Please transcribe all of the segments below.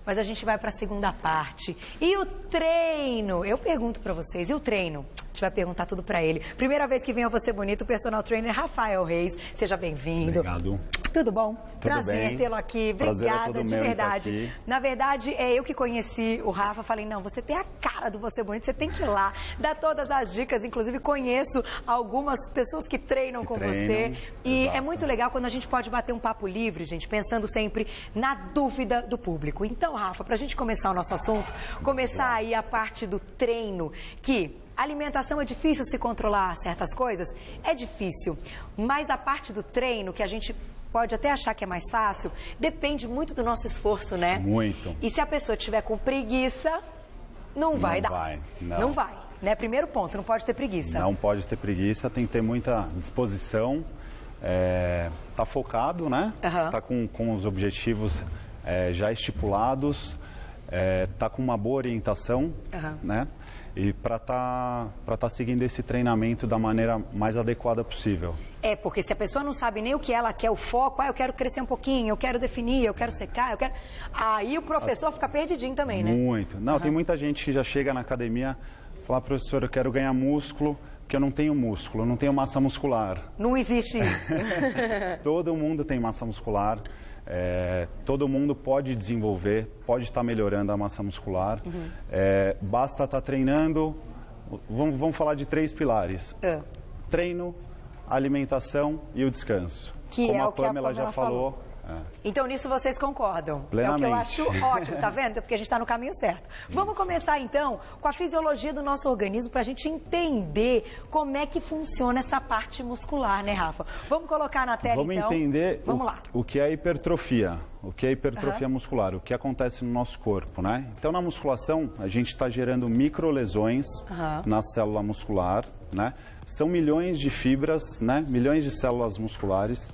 Mas a gente vai para a segunda parte. E o treino? Eu pergunto para vocês, e o treino? A gente vai perguntar tudo para ele. Primeira vez que vem ao Você Bonito, o personal trainer Rafael Reis. Seja bem-vindo. Obrigado. Tudo bom? Tudo Prazer tê-lo aqui. Obrigada, de verdade. Na verdade, é eu que conheci o Rafa. Falei, não, você tem a cara do Você Bonito, você tem que ir lá, dar todas as dicas. Inclusive, conheço algumas pessoas que treinam com você. E exato. É muito legal quando a gente pode bater um papo livre, gente, pensando sempre na dúvida do público. Então, Rafa, para a gente começar o nosso assunto, começar aí a parte do treino, que alimentação é difícil se controlar certas coisas? É difícil, mas a parte do treino, que a gente pode até achar que é mais fácil, depende muito do nosso esforço, né? Muito. E se a pessoa tiver com preguiça, não vai dar. Não vai, né? Primeiro ponto, não pode ter preguiça. Não pode ter preguiça, tem que ter muita disposição, tá focado, né? Tá com os objetivos já estipulados, tá com uma boa orientação, né? E para tá seguindo esse treinamento da maneira mais adequada possível. Porque se a pessoa não sabe nem o que ela quer, o foco, eu quero crescer um pouquinho, eu quero definir, eu quero secar, eu quero... Aí o professor fica perdidinho também, né? Muito. Não, tem muita gente que já chega na academia e fala, professor, eu quero ganhar músculo, porque eu não tenho músculo, eu não tenho massa muscular. Não existe isso. Todo mundo tem massa muscular. Todo mundo pode desenvolver, pode estar melhorando a massa muscular. Basta estar treinando. Vamos falar de 3 pilares: treino, alimentação e o descanso. Que como é a o que Pamela já falou. Então, nisso vocês concordam. Plenamente. É o que eu acho ótimo, tá vendo? Porque a gente está no caminho certo. Vamos começar, então, com a fisiologia do nosso organismo, para a gente entender como é que funciona essa parte muscular, né, Rafa? Vamos colocar na tela, então. Vamos entender lá. O que é hipertrofia. O que é hipertrofia muscular, o que acontece no nosso corpo, né? Então, na musculação, a gente está gerando microlesões na célula muscular, né? São milhões de fibras, né? Milhões de células musculares.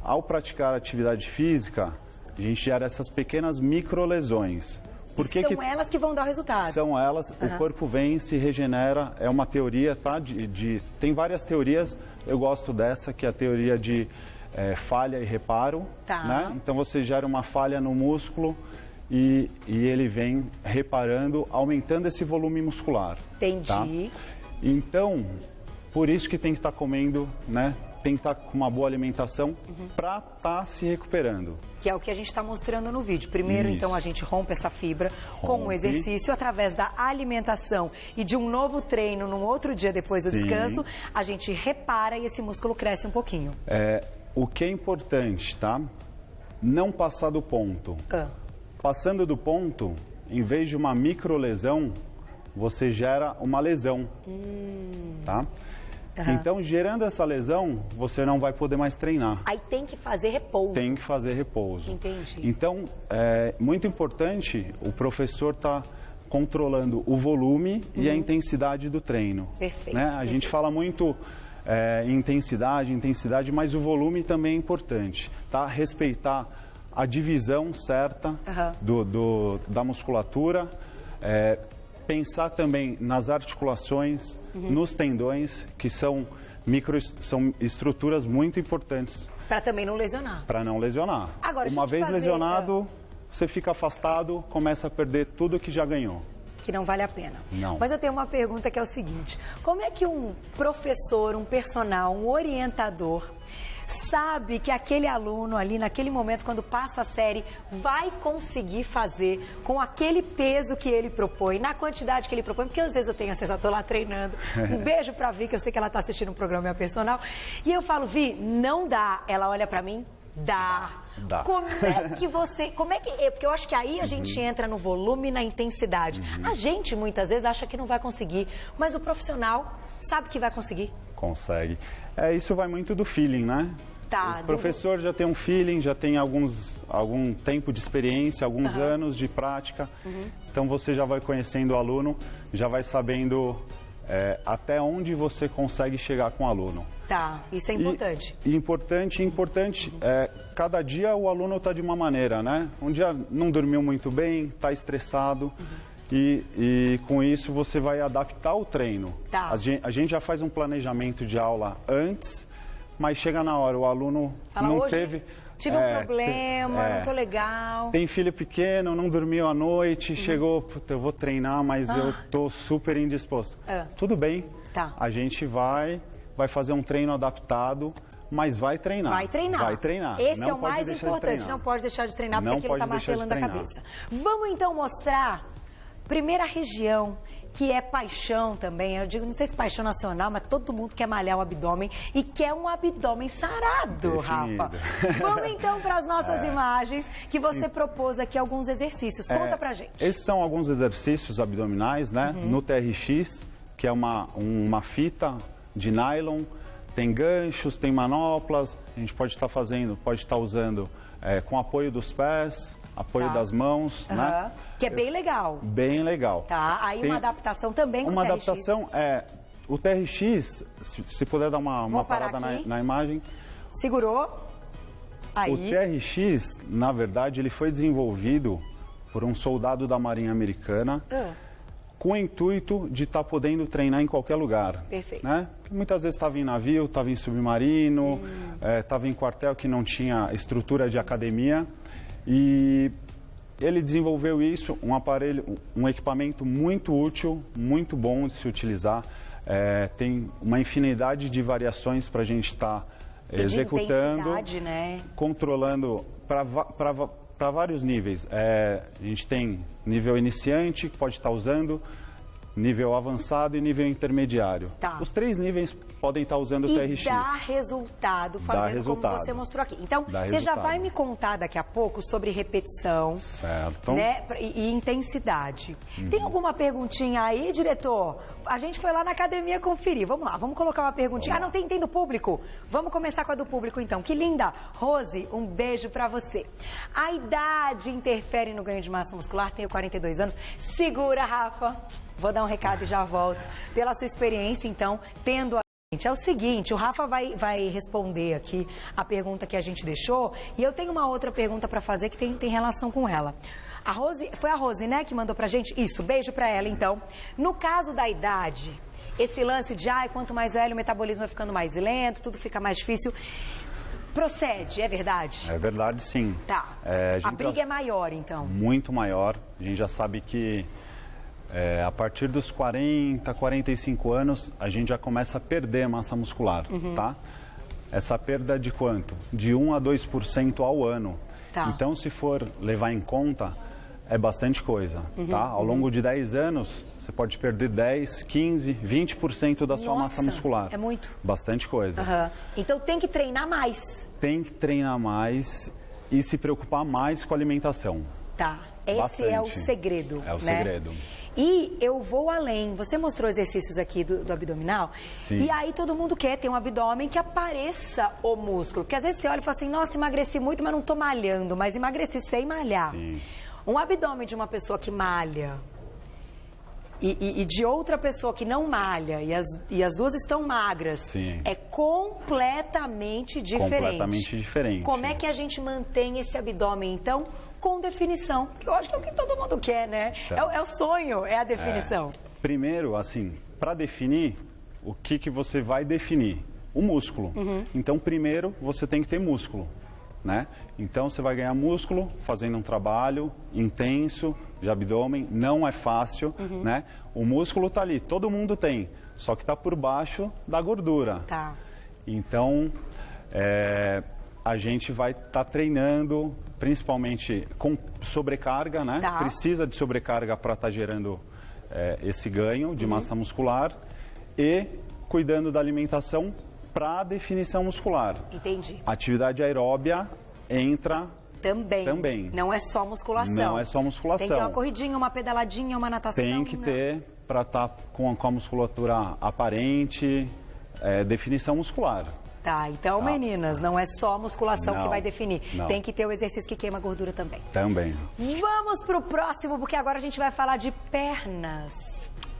Ao praticar atividade física, a gente gera essas pequenas microlesões. São elas que vão dar o resultado. São elas, o corpo vem, se regenera, é uma teoria, tá? Tem várias teorias, eu gosto dessa, que é a teoria de falha e reparo. Né? Então você gera uma falha no músculo e ele vem reparando, aumentando esse volume muscular. Entendi. Tá? Então, por isso que tem que estar comendo, né? Tem que estar com uma boa alimentação para estar se recuperando. Que é o que a gente está mostrando no vídeo. Primeiro, então, a gente rompe essa fibra com o exercício, através da alimentação e de um novo treino, num outro dia depois do descanso, a gente repara e esse músculo cresce um pouquinho. O que é importante, tá? Não passar do ponto. Passando do ponto, em vez de uma microlesão, você gera uma lesão, tá? Então, gerando essa lesão, você não vai poder mais treinar. Aí tem que fazer repouso. Tem que fazer repouso. Entendi. Então, é muito importante o professor estar controlando o volume e a intensidade do treino. Perfeito. Né? A gente fala muito em intensidade, mas o volume também é importante. Tá? Respeitar a divisão certa da musculatura, pensar também nas articulações, nos tendões, que são estruturas muito importantes. Para também não lesionar. Para não lesionar. Agora, uma vez lesionado, você fica afastado, começa a perder tudo que já ganhou. Que não vale a pena. Não. Mas eu tenho uma pergunta que é o seguinte: como é que um professor, um personal, um orientador sabe que aquele aluno ali, naquele momento, quando passa a série, vai conseguir fazer com aquele peso que ele propõe, na quantidade que ele propõe? Porque às vezes eu tenho a sensação, tô lá treinando. Um beijo pra Vi, que eu sei que ela tá assistindo o programa Minha Personal. E eu falo, Vi, não dá. Ela olha pra mim, dá. Como é que você... Porque eu acho que aí a gente entra no volume e na intensidade. A gente, muitas vezes, acha que não vai conseguir, mas o profissional sabe que vai conseguir. Consegue. Isso vai muito do feeling, né? Tá. O professor já tem um feeling, já tem algum tempo de experiência, alguns anos de prática. Então você já vai conhecendo o aluno, já vai sabendo até onde você consegue chegar com o aluno. Tá, isso é importante. Importante, cada dia o aluno está de uma maneira, né? Um dia não dormiu muito bem, está estressado. E com isso você vai adaptar o treino. Tá. A gente já faz um planejamento de aula antes, mas chega na hora, o aluno não teve... tive um problema, não tô legal. Tem filho pequeno, não dormiu à noite, chegou, puta, eu vou treinar, mas eu tô super indisposto. Tudo bem, a gente vai fazer um treino adaptado, mas vai treinar. Vai treinar. Vai treinar. Esse é o mais importante, não pode deixar de treinar, porque aquilo tá martelando a cabeça. Vamos então mostrar primeira região, que é paixão também. Eu digo, não sei se paixão nacional, mas todo mundo quer malhar o abdômen e quer um abdômen sarado, Rafa. Vamos então para as nossas imagens, que você propôs aqui alguns exercícios. Conta pra gente. Esses são alguns exercícios abdominais, né? No TRX, que é uma fita de nylon, tem ganchos, tem manoplas, a gente pode estar fazendo, pode estar usando com apoio dos pés, apoio das mãos, né? Que é bem legal. Bem legal. Tá, aí tem uma adaptação também com o TRX. Uma adaptação o TRX, se puder dar uma parada na imagem. Segurou. Aí. O TRX, na verdade, ele foi desenvolvido por um soldado da Marinha Americana com o intuito de estar podendo treinar em qualquer lugar. Perfeito. Né? Muitas vezes estava em navio, estava em submarino, estava em quartel que não tinha estrutura de academia. E ele desenvolveu isso, um aparelho, um equipamento muito útil, muito bom de se utilizar. Tem uma infinidade de variações para a gente estar executando, né? Controlando para vários níveis. A gente tem nível iniciante, que pode estar usando, nível avançado e nível intermediário. Os 3 níveis podem estar usando o TRX. E dá resultado, fazendo como você mostrou aqui. Então, você já vai me contar daqui a pouco sobre repetição, né, e intensidade. Tem alguma perguntinha aí, diretor? A gente foi lá na academia conferir. Vamos lá, vamos colocar uma perguntinha. Não tem do público? Vamos começar com a do público, então. Que linda! Rose, um beijo pra você. A idade interfere no ganho de massa muscular? Tenho 42 anos. Segura, Rafa. Vou dar um recado e já volto. Pela sua experiência, então, tendo a gente. É o seguinte, o Rafa vai responder aqui a pergunta que a gente deixou. E eu tenho uma outra pergunta para fazer que tem relação com ela. A Rose, foi a Rose, né, que mandou pra gente? Isso, beijo pra ela, então. No caso da idade, esse lance de, quanto mais velho, o metabolismo vai ficando mais lento, tudo fica mais difícil. Procede, é verdade? É verdade, sim. Tá. A briga é maior, então? Muito maior. A gente já sabe que a partir dos 40, 45 anos, a gente já começa a perder massa muscular, tá? Essa perda de quanto? De 1 a 2% ao ano. Então, se for levar em conta, é bastante coisa, tá? Ao longo de 10 anos, você pode perder 10, 15, 20% da sua massa muscular. É muito. Bastante coisa. Então, tem que treinar mais. Tem que treinar mais e se preocupar mais com a alimentação. Tá. Esse é o segredo. É o segredo. E eu vou além. Você mostrou exercícios aqui do abdominal. Sim. E aí todo mundo quer ter um abdômen que apareça o músculo. Porque às vezes você olha e fala assim, nossa, emagreci muito, mas não tô malhando. Mas emagreci sem malhar. Sim. Um abdômen de uma pessoa que malha e de outra pessoa que não malha e as duas estão magras, sim, é completamente diferente. Completamente diferente. Como é que a gente mantém esse abdômen, então, com definição? Que eu acho que é o que todo mundo quer, né? Então, é o sonho, é a definição. Primeiro, assim, para definir, o que você vai definir? O músculo. Então, primeiro, você tem que ter músculo, né? Então, você vai ganhar músculo fazendo um trabalho intenso de abdômen. Não é fácil, né? O músculo tá ali, todo mundo tem, só que tá por baixo da gordura. Tá. Então, a gente vai estar treinando, principalmente com sobrecarga, né? Tá. Precisa de sobrecarga para estar gerando esse ganho de massa muscular e cuidando da alimentação para a definição muscular. Entendi. Atividade aeróbia entra também. Não é só musculação. Não é só musculação. Tem que ter uma corridinha, uma pedaladinha, uma natação. Tem que ter para estar com a musculatura aparente, definição muscular. Tá, então, meninas, não é só musculação que vai definir. Não. Tem que ter o exercício que queima gordura também. Também. Vamos pro próximo, porque agora a gente vai falar de pernas.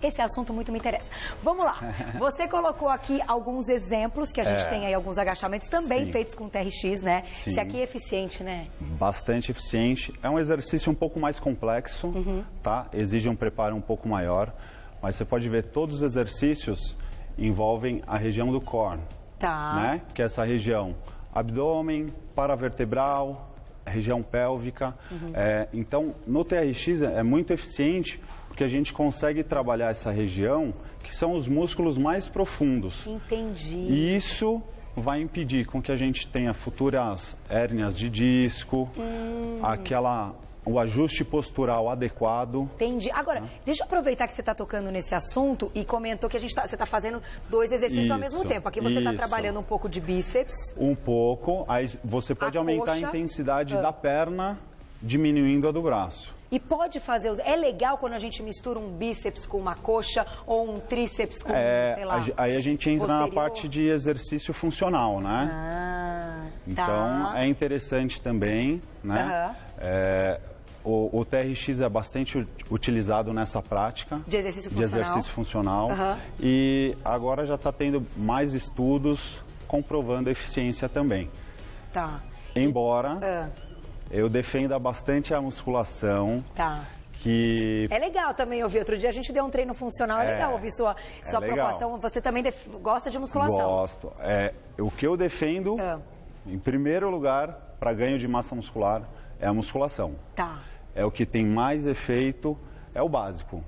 Esse assunto muito me interessa. Vamos lá. Você colocou aqui alguns exemplos, que a gente tem aí alguns agachamentos também feitos com TRX, né? Sim. Esse aqui é eficiente, né? Bastante eficiente. É um exercício um pouco mais complexo, tá? Exige um preparo um pouco maior, mas você pode ver todos os exercícios envolvem a região do core. Tá. Né? Que é essa região abdômen, paravertebral, região pélvica. Então, no TRX é muito eficiente porque a gente consegue trabalhar essa região, que são os músculos mais profundos. Entendi. E isso vai impedir com que a gente tenha futuras hérnias de disco, o ajuste postural adequado. Entendi. Agora, deixa eu aproveitar que você está tocando nesse assunto e comentou que você está fazendo 2 exercícios ao mesmo tempo. Aqui você está trabalhando um pouco de bíceps. Um pouco, aí você pode aumentar a intensidade da perna, diminuindo a do braço. E pode fazer... É legal quando a gente mistura um bíceps com uma coxa ou um tríceps com, sei lá... Aí a gente entra na parte de exercício funcional, né? Então, é interessante também, né? O TRX é bastante utilizado nessa prática de exercício funcional. E agora já está tendo mais estudos comprovando a eficiência também. Embora eu defenda bastante a musculação. Que... É legal também ouvir. Outro dia a gente deu um treino funcional, é legal ouvir sua proposta. Você também gosta de musculação? Gosto. O que eu defendo, em primeiro lugar, para ganho de massa muscular, é a musculação. É o que tem mais efeito, é o básico.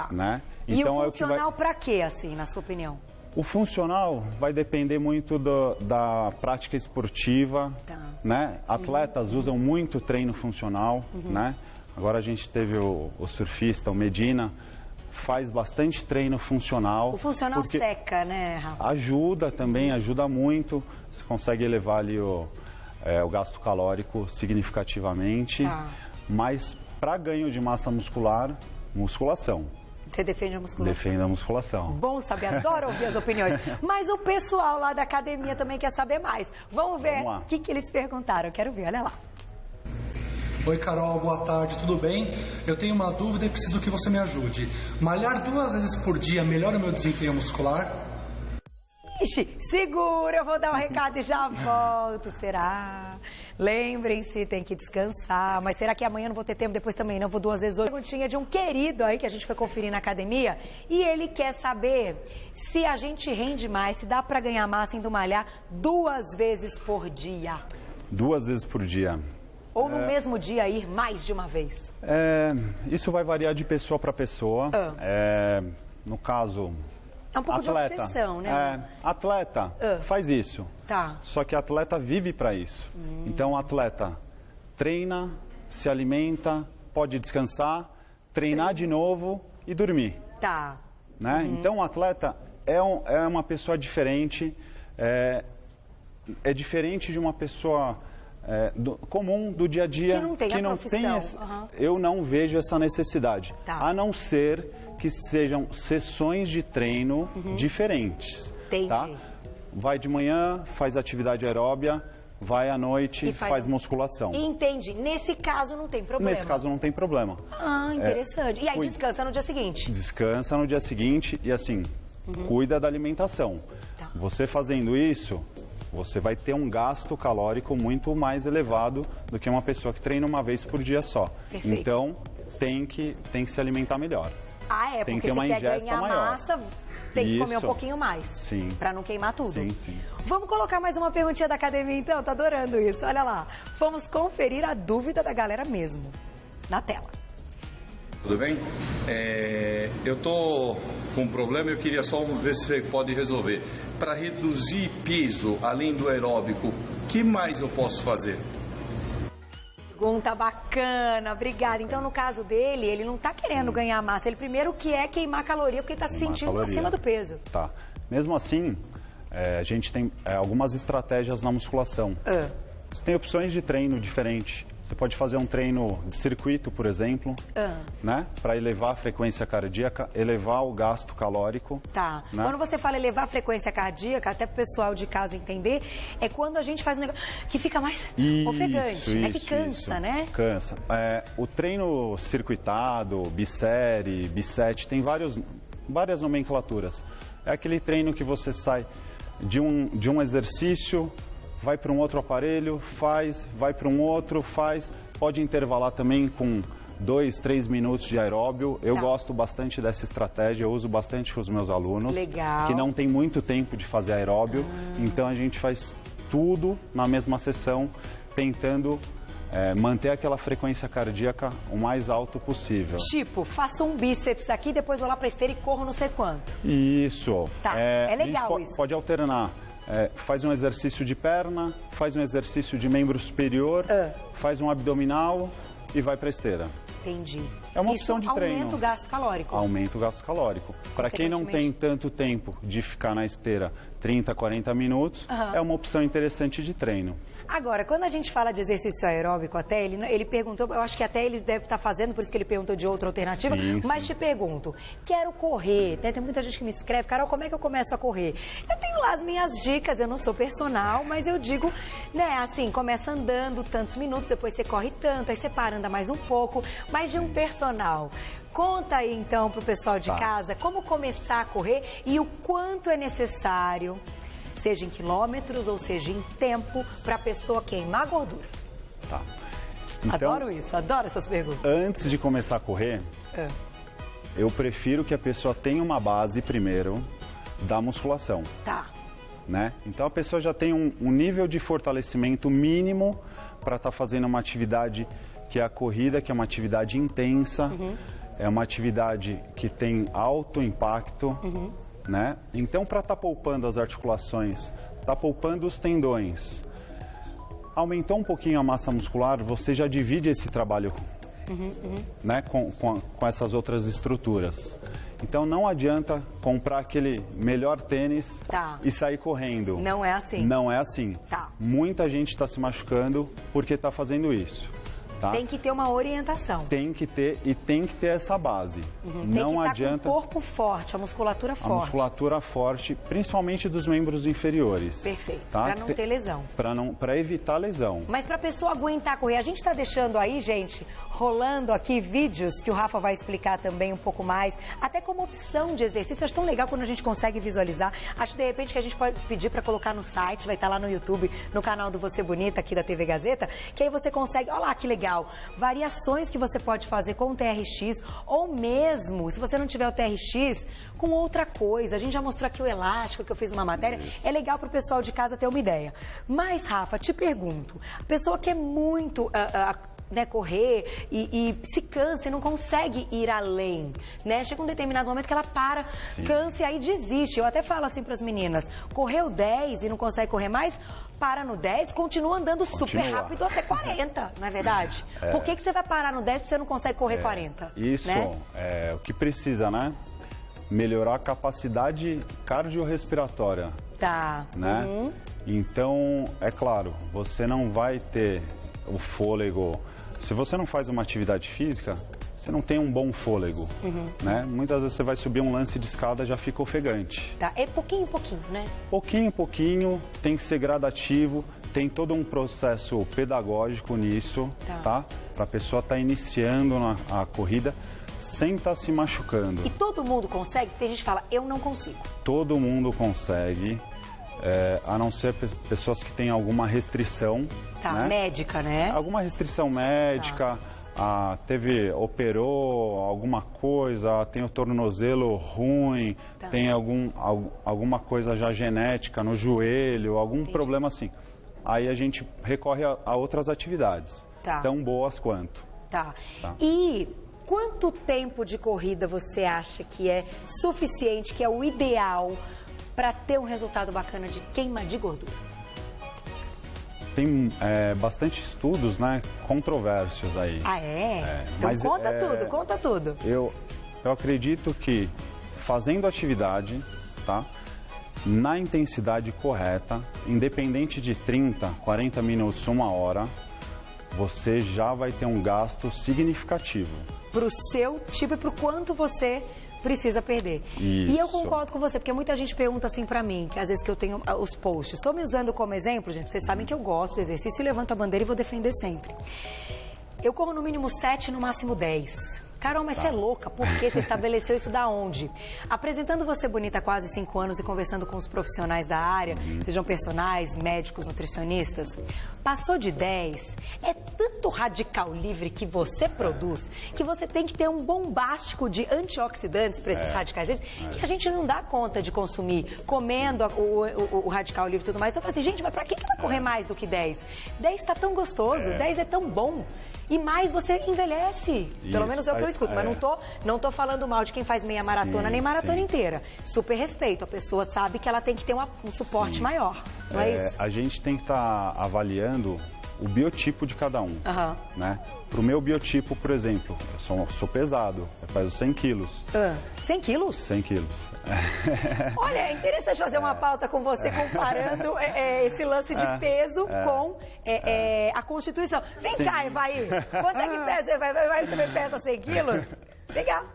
Né? Então, e o funcional para quê, assim, na sua opinião? O funcional vai depender muito da prática esportiva, né? Atletas usam muito treino funcional, né? Agora a gente teve o surfista, o Medina, faz bastante treino funcional. O funcional seca, né, Rafa? Ajuda também, ajuda muito. Você consegue elevar ali o gasto calórico significativamente. Mas para ganho de massa muscular, musculação. Você defende a musculação? Defendo a musculação. Bom saber, adoro ouvir as opiniões. Mas o pessoal lá da academia também quer saber mais. Vamos ver o que eles perguntaram. Eu quero ver, olha lá. Oi, Carol, boa tarde, tudo bem? Eu tenho uma dúvida e preciso que você me ajude. Malhar 2 vezes por dia melhora o meu desempenho muscular? Ixi, segura, eu vou dar um recado e já volto, será? Lembrem-se, tem que descansar. Mas será que amanhã eu não vou ter tempo? Depois também não, vou 2 vezes hoje. Perguntinha de um querido aí que a gente foi conferir na academia. E ele quer saber se a gente rende mais, se dá pra ganhar massa indo malhar 2 vezes por dia. 2 vezes por dia. Ou no mesmo dia ir mais de uma vez? Isso vai variar de pessoa para pessoa. No caso... É um pouco atleta, de obsessão, né? Atleta faz isso. Tá. Só que atleta vive para isso. Então, o atleta treina, se alimenta, pode descansar, treinar de novo e dormir. Tá. Né? Então, o atleta é uma pessoa diferente. É diferente de uma pessoa comum do dia a dia. Que não tem a profissão. Eu não vejo essa necessidade. A não ser que sejam sessões de treino diferentes. Entendi. Tá? Vai de manhã, faz atividade aeróbia, vai à noite e faz musculação. Entendi. Nesse caso não tem problema. Nesse caso não tem problema. Interessante. E aí descansa no dia seguinte? Descansa no dia seguinte e assim, cuida da alimentação. Você fazendo isso, você vai ter um gasto calórico muito mais elevado do que uma pessoa que treina uma vez por dia só. Perfeito. Então, tem que se alimentar melhor. Tem porque se quer ganhar massa, tem que comer um pouquinho mais. Sim. Pra não queimar tudo. Sim, sim. Vamos colocar mais uma perguntinha da academia então? Tô adorando isso. Olha lá. Vamos conferir a dúvida da galera mesmo. Na tela. Tudo bem? Eu tô com um problema e eu queria só ver se você pode resolver. Para reduzir peso, além do aeróbico, o que mais eu posso fazer? Pergunta bacana, obrigada. Então, no caso dele, ele não tá querendo ganhar massa. Ele primeiro quer queimar caloria porque ele tá se sentindo acima do peso. Tá. Mesmo assim, a gente tem algumas estratégias na musculação. Você tem opções de treino diferentes. Você pode fazer um treino de circuito, por exemplo, né? Para elevar a frequência cardíaca, elevar o gasto calórico. Tá. Né? Quando você fala elevar a frequência cardíaca, até para o pessoal de casa entender, é quando a gente faz um negócio que fica mais ofegante, né? Que cansa, né? Cansa. O treino circuitado, bissérie, bisete, tem várias nomenclaturas. É aquele treino que você sai de um exercício, vai para um outro aparelho, faz, vai para um outro, faz. Pode intervalar também com 2, 3 minutos de aeróbio. Eu gosto bastante dessa estratégia, eu uso bastante com os meus alunos. Legal. Que não tem muito tempo de fazer aeróbio. Então a gente faz tudo na mesma sessão, tentando manter aquela frequência cardíaca o mais alto possível. Tipo, faço um bíceps aqui, depois vou lá para esteira e corro não sei quanto. Isso. Tá, é legal isso. Pode alternar. Faz um exercício de perna, faz um exercício de membro superior, faz um abdominal e vai para esteira. Entendi. É uma opção de treino. Aumenta o gasto calórico. Aumenta o gasto calórico. Para quem não tem tanto tempo de ficar na esteira 30, 40 minutos, é uma opção interessante de treino. Agora, quando a gente fala de exercício aeróbico, até ele perguntou, eu acho que até ele deve estar fazendo, por isso que ele perguntou de outra alternativa, mas te pergunto, quero correr, né? Tem muita gente que me escreve, Carol, como é que eu começo a correr? Eu tenho lá as minhas dicas, eu não sou personal, mas eu digo, né, assim, começa andando tantos minutos, depois você corre tanto, aí você para, anda mais um pouco, mas de um personal. Conta aí, então, pro pessoal de casa, como começar a correr e o quanto é necessário, seja em quilômetros ou seja em tempo, para a pessoa queimar gordura. Tá. Então, adoro isso, adoro essas perguntas. Antes de começar a correr, eu prefiro que a pessoa tenha uma base primeiro da musculação. Tá. Né? Então a pessoa já tem um nível de fortalecimento mínimo para estar fazendo uma atividade que é a corrida, que é uma atividade intensa, é uma atividade que tem alto impacto. Né? Então, para estar poupando as articulações, estar poupando os tendões, aumentou um pouquinho a massa muscular, você já divide esse trabalho né, com essas outras estruturas. Então, não adianta comprar aquele melhor tênis e sair correndo. Não é assim. Não é assim. Tá. Muita gente está se machucando porque está fazendo isso. Tá? Tem que ter uma orientação. Tem que ter e tem que ter essa base. Não tem que adianta. Com o corpo forte, a musculatura forte. A musculatura forte, principalmente dos membros inferiores. Perfeito. Tá? Para não ter lesão. Para evitar lesão. Mas para a pessoa aguentar correr, a gente está deixando aí, gente, rolando aqui vídeos que o Rafa vai explicar também um pouco mais, até como opção de exercício. Eu acho tão legal quando a gente consegue visualizar. Acho de repente que a gente pode pedir para colocar no site, vai estar lá no YouTube, no canal do Você Bonita aqui da TV Gazeta, que aí você consegue, olha lá que legal. Variações que você pode fazer com o TRX ou mesmo, se você não tiver o TRX, com outra coisa. A gente já mostrou aqui o elástico, que eu fiz uma matéria. É legal para o pessoal de casa ter uma ideia. Mas, Rafa, te pergunto, a pessoa quer muito né, correr e se cansa e não consegue ir além, né? Chega um determinado momento que ela para, cansa e aí desiste. Eu até falo assim para as meninas, correu 10 e não consegue correr mais, para no 10, continua andando super rápido até 40, não é verdade? Por que você vai parar no 10 se você não consegue correr 40? Isso, né? É o que precisa, né? Melhorar a capacidade cardiorrespiratória. Tá. Né? Então, é claro, você não vai ter o fôlego. Se você não faz uma atividade física, você não tem um bom fôlego, né? Muitas vezes você vai subir um lance de escada e já fica ofegante. Tá, é pouquinho em pouquinho, né? Pouquinho em pouquinho, tem que ser gradativo, tem todo um processo pedagógico nisso, tá? Para a pessoa estar iniciando a corrida sem estar se machucando. E todo mundo consegue? Tem gente que fala, eu não consigo. Todo mundo consegue, a não ser pessoas que têm alguma restrição. Tá, né? Médica, né? Alguma restrição médica. Operou alguma coisa, tem o tornozelo ruim, tem alguma coisa já genética no joelho, algum problema assim. Aí a gente recorre a outras atividades, tão boas quanto. Tá. E quanto tempo de corrida você acha que é suficiente, que é o ideal para ter um resultado bacana de queima de gordura? Tem bastante estudos, né, controversos aí. Ah, é? Então mas conta tudo. Eu acredito que fazendo atividade, tá, na intensidade correta, independente de 30, 40 minutos, 1 hora, você já vai ter um gasto significativo. Para o seu tipo e para o quanto você precisa perder. Isso. E eu concordo com você, porque muita gente pergunta assim pra mim, que às vezes que eu tenho os posts. Estou me usando como exemplo, gente, vocês sabem que eu gosto do exercício e levanto a bandeira e vou defender sempre. Eu corro no mínimo 7, no máximo 10. Carol, mas você é louca, por que você estabeleceu isso da onde? Apresentando Você Bonita há quase 5 anos e conversando com os profissionais da área, sejam personagens, médicos, nutricionistas, passou de 10, é tanto radical livre que você produz, que você tem que ter um bombástico de antioxidantes para esses radicais livres, que a gente não dá conta de consumir, comendo o radical livre e tudo mais. Então eu falei assim, gente, mas para que vai correr mais do que 10? 10 está tão gostoso, 10 é tão bom. E mais você envelhece. Isso. Pelo menos é o que eu escuto. Mas não tô falando mal de quem faz meia maratona nem maratona inteira. Super respeito. A pessoa sabe que ela tem que ter um suporte maior. Não é isso? A gente tem que estar avaliando o biotipo de cada um. Né? Para o meu biotipo, por exemplo, eu sou pesado, eu peso 100 quilos. 100 quilos? 100 quilos. Olha, é interessante fazer uma pauta com você comparando esse lance de peso com a Constituição. Vem cá, Evaí. Quanto é que pesa? Evaí também pesa 100 quilos? Vem cá.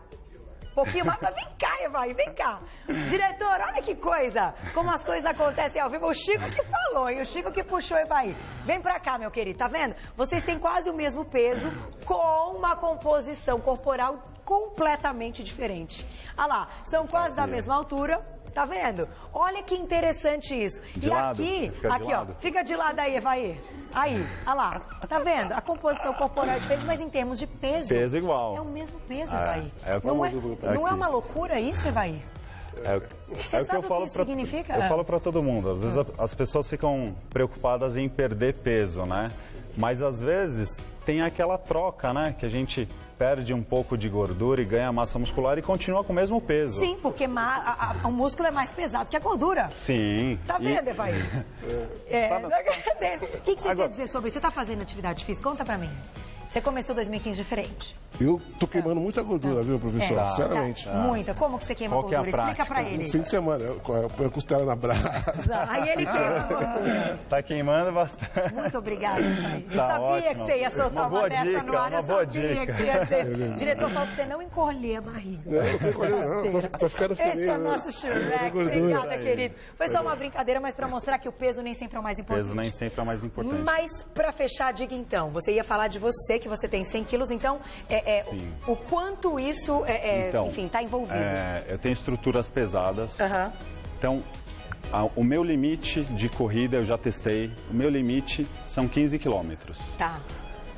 Um pouquinho mais, mas vem cá, Evaí, vem cá. Diretor, olha que coisa, como as coisas acontecem ao vivo. O Chico que falou, e o Chico que puxou, Evaí. Vem pra cá, meu querido, tá vendo? Vocês têm quase o mesmo peso, com uma composição corporal completamente diferente. Olha lá, são quase da mesma altura. Tá vendo? Olha que interessante isso. De lado, aqui, ó, fica de lado aí, Evaí. Aí, olha lá. Tá vendo? A composição corporal é diferente, mas em termos de peso. Peso igual. É o mesmo peso, Evaí. Não é uma loucura isso, Evaí? Você sabe o que isso significa? Eu falo para todo mundo. Às vezes as pessoas ficam preocupadas em perder peso, né? Mas às vezes tem aquela troca, né? Que a gente perde um pouco de gordura e ganha massa muscular e continua com o mesmo peso. Sim, porque o músculo é mais pesado que a gordura. Sim. Tá vendo, Evaí? O que você quer dizer sobre isso? Você tá fazendo atividade física? Conta pra mim. Você começou 2015 diferente. Eu tô queimando muita gordura, viu, professor? Sinceramente. Muita. Como que você queima gordura? Explica pra ele. No fim de semana, eu ponho a costela na brasa. Aí ele queima a gordura. Tá queimando bastante. Muito obrigada, Evaí. Eu sabia que você ia soltar uma dessa no ar. Eu sabia que você ia dizer. O diretor falou pra você não encolher a barriga. Não tô encolhendo, não. Tô ficando feliz. Esse é o nosso Shrek. Obrigada, querido. Foi só uma brincadeira, mas pra mostrar que o peso nem sempre é o mais importante. Peso nem sempre é o mais importante. Mas pra fechar, diga então. Você ia falar de você, que você tem 100 quilos, então o quanto isso, enfim, está envolvido? Eu tenho estruturas pesadas, então o meu limite de corrida eu já testei, o meu limite são 15 quilômetros. Tá.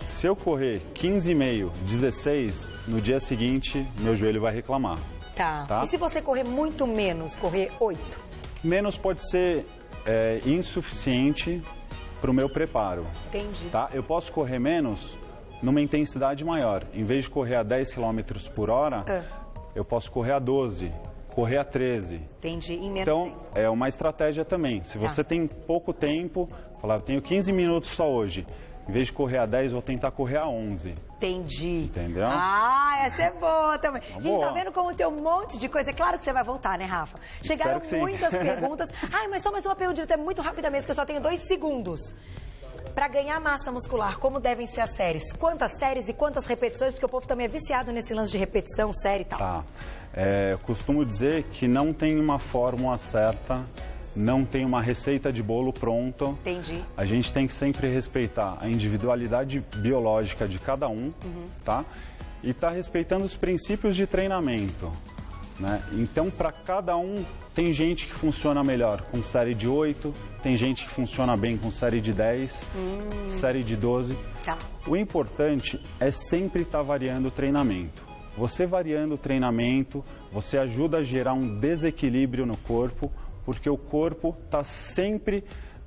Se eu correr 15,5, 16, no dia seguinte meu joelho vai reclamar. Tá. E se você correr muito menos, correr 8? Menos pode ser insuficiente para o meu preparo. Entendi. Tá? Eu posso correr menos numa intensidade maior. Em vez de correr a 10 km por hora, eu posso correr a 12, correr a 13. Entendi, em menos então, tempo. É uma estratégia também. Se você tem pouco tempo, falar, eu tenho 15 minutos só hoje. Em vez de correr a 10, vou tentar correr a 11. Entendi. Entendeu? Essa é boa também. Gente, tá vendo como tem um monte de coisa? É claro que você vai voltar, né, Rafa? Chegaram muitas perguntas. Mas só mais uma pergunta, é muito rápida mesmo, que eu só tenho 2 segundos. Para ganhar massa muscular, como devem ser as séries? Quantas séries e quantas repetições? Porque o povo também é viciado nesse lance de repetição, série e tal. Tá. Eu costumo dizer que não tem uma fórmula certa, não tem uma receita de bolo pronto. Entendi. A gente tem que sempre respeitar a individualidade biológica de cada um, tá? E tá respeitando os princípios de treinamento. Né? Então, para cada um, tem gente que funciona melhor com série de 8, tem gente que funciona bem com série de 10, série de 12. Tá. O importante é sempre estar variando o treinamento. Você variando o treinamento, você ajuda a gerar um desequilíbrio no corpo, porque o corpo está sempre...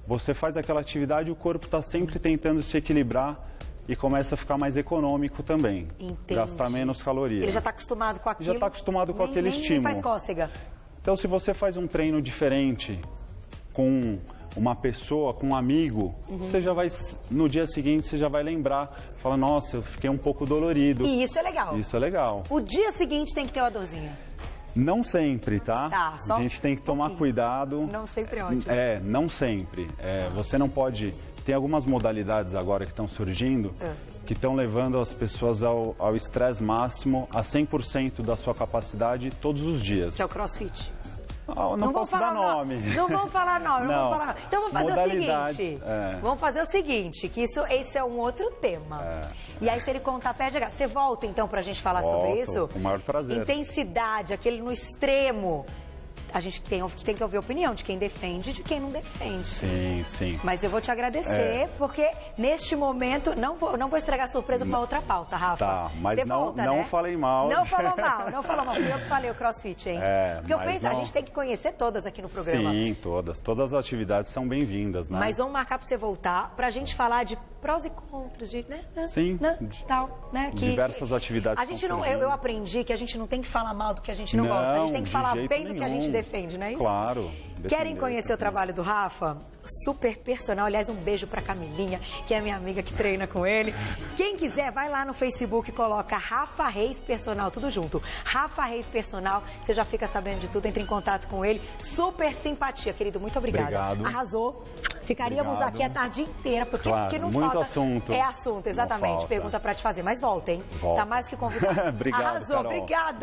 Você faz aquela atividade e o corpo está sempre tentando se equilibrar e começa a ficar mais econômico também. Entendi. Gastar menos calorias. Ele já está acostumado com aquilo. Já está acostumado com aquele estímulo. Nem faz cócega. Então, se você faz um treino diferente com uma pessoa, com um amigo, você já vai, no dia seguinte, você já vai lembrar, fala, nossa, eu fiquei um pouco dolorido. E isso é legal. Isso é legal. O dia seguinte tem que ter uma dorzinha. Não sempre, tá? Tá, só a gente tem que tomar cuidado. Não sempre é ótimo. Não sempre. Você não pode... Tem algumas modalidades agora que estão surgindo que estão levando as pessoas ao estresse máximo, a 100% da sua capacidade todos os dias. Que é o CrossFit. Não posso dar nome. Não vamos falar nome, não vamos falar. Então vamos fazer o seguinte. Vamos fazer o seguinte, que esse é um outro tema. E aí, se ele contar, perde a... Você volta então pra gente falar sobre isso? Com o maior prazer. Intensidade, aquele no extremo. A gente tem que ouvir a opinião de quem defende e de quem não defende. Sim, sim. Mas eu vou te agradecer, porque neste momento, não vou estragar a surpresa para outra pauta, Rafa. Tá, mas você não, volta, não né? falei mal. Não falou mal, não falou mal. Fui eu que falei o CrossFit, hein? Porque eu penso, a gente tem que conhecer todas aqui no programa. Sim, todas. Todas as atividades são bem-vindas, né? Mas vamos marcar para você voltar, pra gente falar de prós e contras, né? Sim. Tal, né? Que diversas atividades a gente não, eu aprendi que a gente não tem que falar mal do que a gente não gosta. A gente tem que falar bem do que a gente defende, não é isso? Claro. Querem conhecer o trabalho do Rafa? Super personal. Aliás, um beijo pra Camilinha, que é minha amiga que treina com ele. Quem quiser, vai lá no Facebook e coloca Rafa Reis Personal, tudo junto. Rafa Reis Personal, você já fica sabendo de tudo, entra em contato com ele. Super simpatia, querido. Muito obrigada. Obrigado. Arrasou. Ficaríamos aqui a tarde inteira, porque não muito falta... assunto. É assunto, exatamente. Pergunta pra te fazer, mas volta, hein? Volta. Tá mais que convidado. Obrigado, Arrasou, Carol. obrigada.